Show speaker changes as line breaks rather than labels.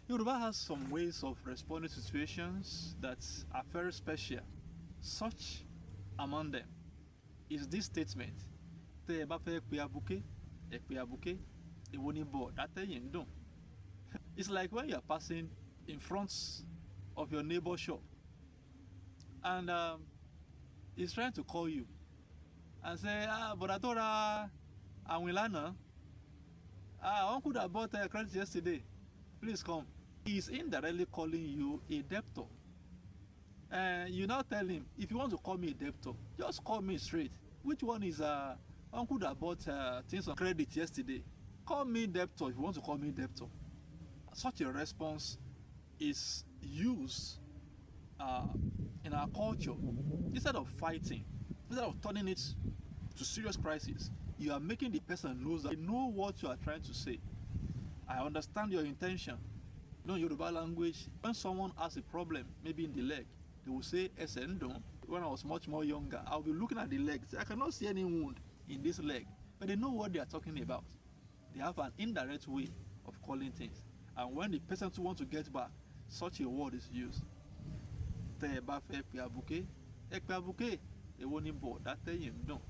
Yoruba has some ways of responding to situations that are very special. Such among them is this statement: Tẹ́ ẹ bá fẹ́ pe abuké, ẹ pe abuké, èwo ni bọ̀ dátẹ́yìn ń dùn. It's like when you're passing in front of your neighbor's shop and he's trying to call you and say, bọ̀dá tó ra àwìn lánàá, uncle that bought credit yesterday, please come. He's indirectly calling you a debtor. You now tell him, if you want to call me a debtor, just call me straight. Which one is uncle that bought things on credit yesterday? Call me debtor if you want to call me debtor. Such a response is used in our culture. Instead of fighting, instead of turning it to serious crisis, you are making the person know that they know what you are trying to say. I understand your intention. You know, Yoruba language, when someone has a problem, maybe in the leg, they will say, Esendo. When I was much more younger, I'll be looking at the legs. I cannot see any wound in this leg. But they know what they are talking about. They have an indirect way of calling things. And when the person who wants to get back, such a word is used. Tẹ́ ẹ bá fẹ́ pe abuké, ẹ pe abuké, èwo ni bọ̀ dátẹ́yìn ń dùn.